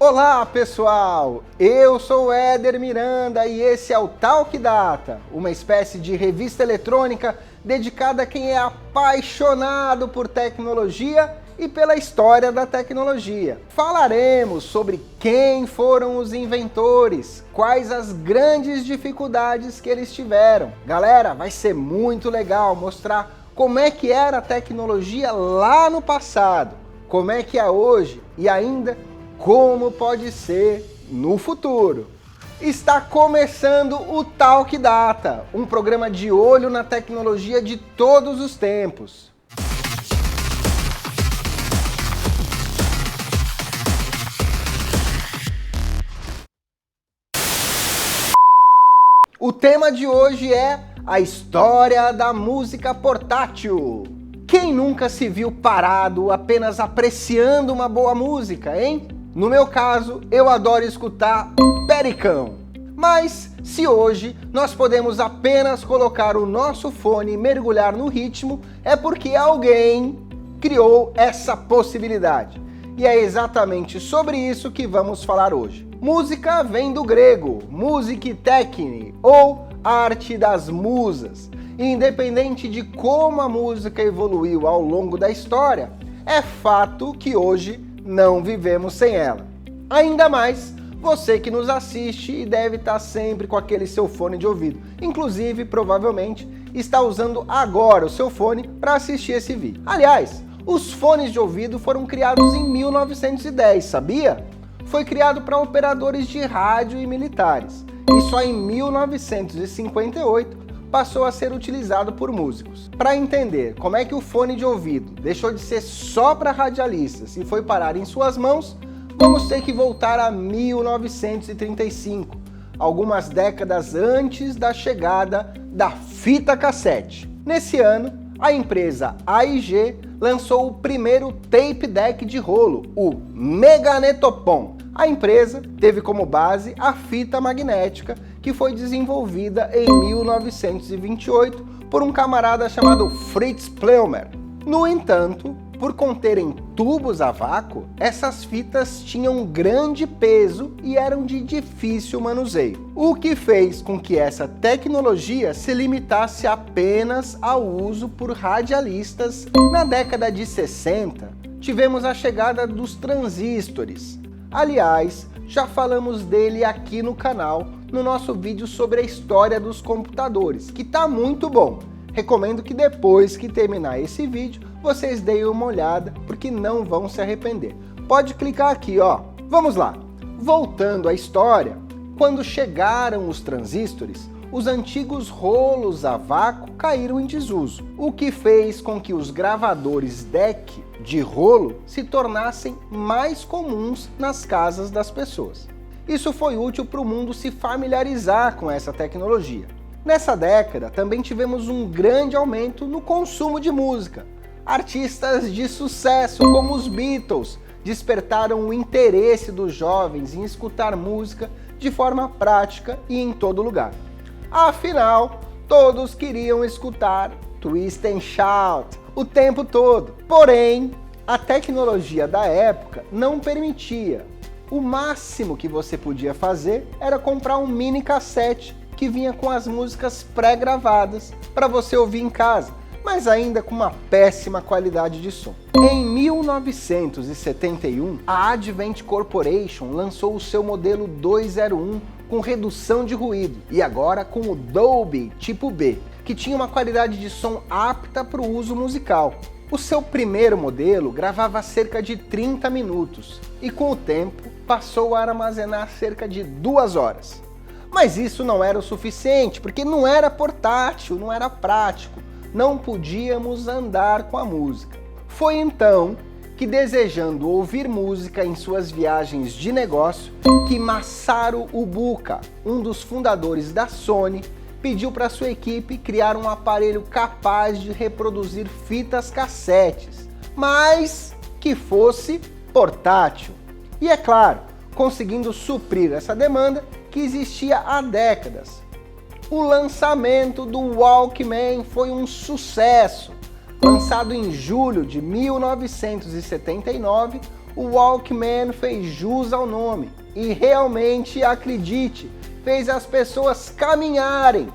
Olá pessoal, eu sou o Éder Miranda e esse é o Talk Data, uma espécie de revista eletrônica dedicada a quem é apaixonado por tecnologia e pela história da tecnologia. Falaremos sobre quem foram os inventores, quais as grandes dificuldades que eles tiveram. Galera, vai ser muito legal mostrar como é que era a tecnologia lá no passado, como é que é hoje e ainda como pode ser no futuro. Está começando o Talk Data, um programa de olho na tecnologia de todos os tempos. O tema de hoje é a história da música portátil. Quem nunca se viu parado apenas apreciando uma boa música, hein? No meu caso, eu adoro escutar Pericão. Mas se hoje nós podemos apenas colocar o nosso fone e mergulhar no ritmo, é porque alguém criou essa possibilidade. E é exatamente sobre isso que vamos falar hoje. Música vem do grego, music techne, ou arte das musas. E independente de como a música evoluiu ao longo da história, é fato que hoje não vivemos sem ela. Ainda mais você que nos assiste e deve estar sempre com aquele seu fone de ouvido. Inclusive, provavelmente, está usando agora o seu fone para assistir esse vídeo. Aliás, os fones de ouvido foram criados em 1910, sabia? Foi criado para operadores de rádio e militares. E só em 1958 passou a ser utilizado por músicos. Para entender como é que o fone de ouvido deixou de ser só para radialistas e foi parar em suas mãos, vamos ter que voltar a 1935, algumas décadas antes da chegada da fita cassete. Nesse ano, a empresa AIG lançou o primeiro tape deck de rolo, o Meganetopon. A empresa teve como base a fita magnética, que foi desenvolvida em 1928 por um camarada chamado Fritz Pleumer. No entanto, por conterem tubos a vácuo, essas fitas tinham grande peso e eram de difícil manuseio, o que fez com que essa tecnologia se limitasse apenas ao uso por radialistas. Na década de 60, tivemos a chegada dos transistores. Aliás, já falamos dele aqui no canal, no nosso vídeo sobre a história dos computadores, que tá muito bom. Recomendo que depois que terminar esse vídeo, vocês deem uma olhada, porque não vão se arrepender. Pode clicar aqui, ó. Vamos lá. Voltando à história, quando chegaram os transistores, os antigos rolos a vácuo caíram em desuso, o que fez com que os gravadores DEC de rolo se tornassem mais comuns nas casas das pessoas. Isso foi útil para o mundo se familiarizar com essa tecnologia. Nessa década, também tivemos um grande aumento no consumo de música. Artistas de sucesso como os Beatles despertaram o interesse dos jovens em escutar música de forma prática e em todo lugar. Afinal, todos queriam escutar Twist and Shout o tempo todo. Porém, a tecnologia da época não permitia. O máximo que você podia fazer era comprar um mini cassete que vinha com as músicas pré-gravadas para você ouvir em casa, mas ainda com uma péssima qualidade de som. Em 1971, a Advent Corporation lançou o seu modelo 201 com redução de ruído e agora com o Dolby tipo B, que tinha uma qualidade de som apta para o uso musical. O seu primeiro modelo gravava cerca de 30 minutos e com o tempo passou a armazenar cerca de 2 horas. Mas isso não era o suficiente, porque não era portátil, não era prático, não podíamos andar com a música. Foi então que, desejando ouvir música em suas viagens de negócio, que Masaru Ubuka, um dos fundadores da Sony, pediu para sua equipe criar um aparelho capaz de reproduzir fitas cassetes, mas que fosse portátil. E é claro, conseguindo suprir essa demanda que existia há décadas. O lançamento do Walkman foi um sucesso. Lançado em julho de 1979, o Walkman fez jus ao nome e realmente, acredite, fez as pessoas caminharem.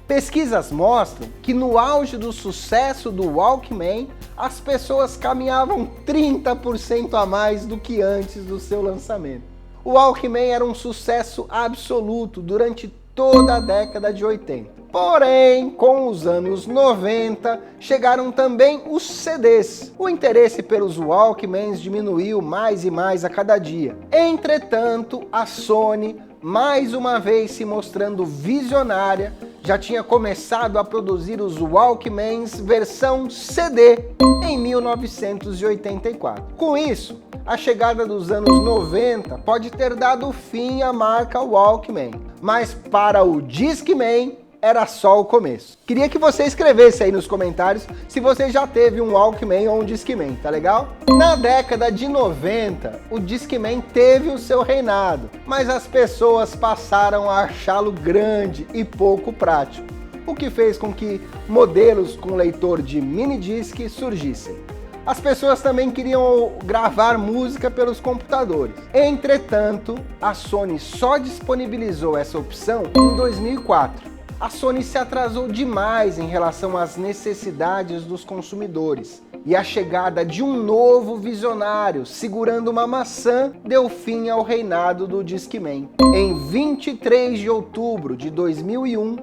Pesquisas mostram que no auge do sucesso do Walkman, as pessoas caminhavam 30% a mais do que antes do seu lançamento. O Walkman era um sucesso absoluto durante toda a década de 80. Porém, com os anos 90, chegaram também os CDs. O interesse pelos Walkmans diminuiu mais e mais a cada dia. Entretanto, a Sony, mais uma vez se mostrando visionária, já tinha começado a produzir os Walkmans versão CD em 1984. Com isso, a chegada dos anos 90 pode ter dado fim à marca Walkman, mas para o Discman era só o começo. Queria que você escrevesse aí nos comentários se você já teve um Walkman ou um Discman, tá legal? Na década de 90, o Discman teve o seu reinado, mas as pessoas passaram a achá-lo grande e pouco prático, o que fez com que modelos com leitor de mini disc surgissem. As pessoas também queriam gravar música pelos computadores. Entretanto, a Sony só disponibilizou essa opção em 2004. A Sony se atrasou demais em relação às necessidades dos consumidores. E a chegada de um novo visionário segurando uma maçã deu fim ao reinado do Discman. Em 23 de outubro de 2001,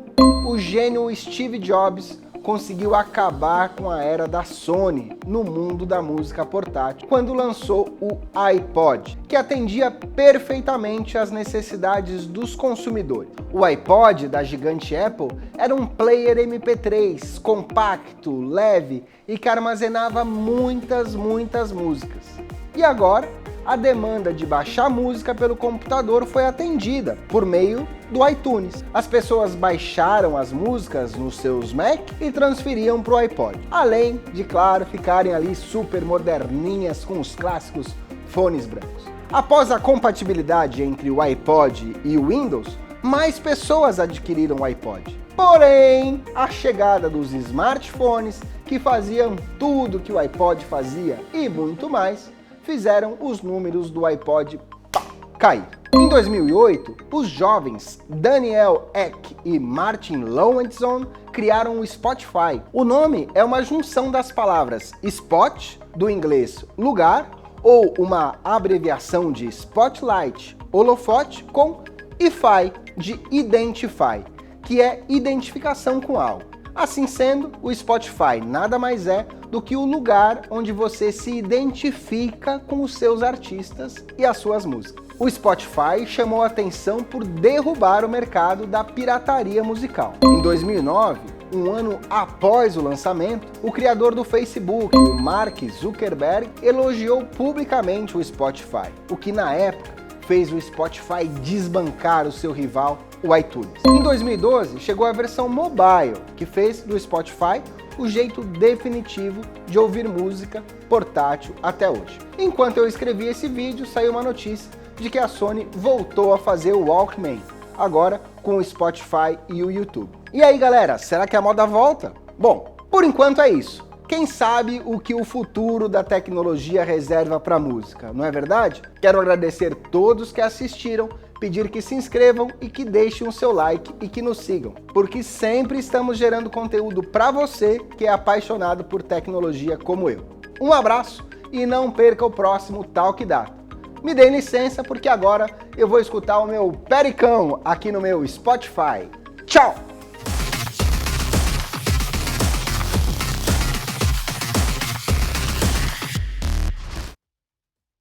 o gênio Steve Jobs conseguiu acabar com a era da Sony no mundo da música portátil, quando lançou o iPod, que atendia perfeitamente às necessidades dos consumidores. O iPod da gigante Apple era um player MP3 compacto, leve e que armazenava muitas músicas. E agora, a demanda de baixar música pelo computador foi atendida por meio do iTunes. As pessoas baixaram as músicas nos seus Mac e transferiam para o iPod. Além de, claro, ficarem ali super moderninhas com os clássicos fones brancos. Após a compatibilidade entre o iPod e o Windows, mais pessoas adquiriram o iPod. Porém, a chegada dos smartphones, que faziam tudo que o iPod fazia e muito mais, fizeram os números do iPod cair. Em 2008, os jovens Daniel Ek e Martin Lorentzon criaram o Spotify. O nome é uma junção das palavras spot, do inglês lugar, ou uma abreviação de spotlight, holofote, com ify, de identify, que é identificação com algo. Assim sendo, o Spotify nada mais é do que o lugar onde você se identifica com os seus artistas e as suas músicas. O Spotify chamou a atenção por derrubar o mercado da pirataria musical. Em 2009, um ano após o lançamento, o criador do Facebook, o Mark Zuckerberg, elogiou publicamente o Spotify, o que na época fez o Spotify desbancar o seu rival, o iTunes. Em 2012, chegou a versão mobile, que fez do Spotify o jeito definitivo de ouvir música portátil até hoje. Enquanto eu escrevi esse vídeo, saiu uma notícia de que a Sony voltou a fazer o Walkman, agora com o Spotify e o YouTube. E aí, galera, será que a moda volta? Bom, por enquanto é isso. Quem sabe o que o futuro da tecnologia reserva para a música, não é verdade? Quero agradecer todos que assistiram, pedir que se inscrevam e que deixem o seu like e que nos sigam, porque sempre estamos gerando conteúdo para você que é apaixonado por tecnologia como eu. Um abraço e não perca o próximo Talk Data. Me deem licença porque agora eu vou escutar o meu Pericão aqui no meu Spotify. Tchau!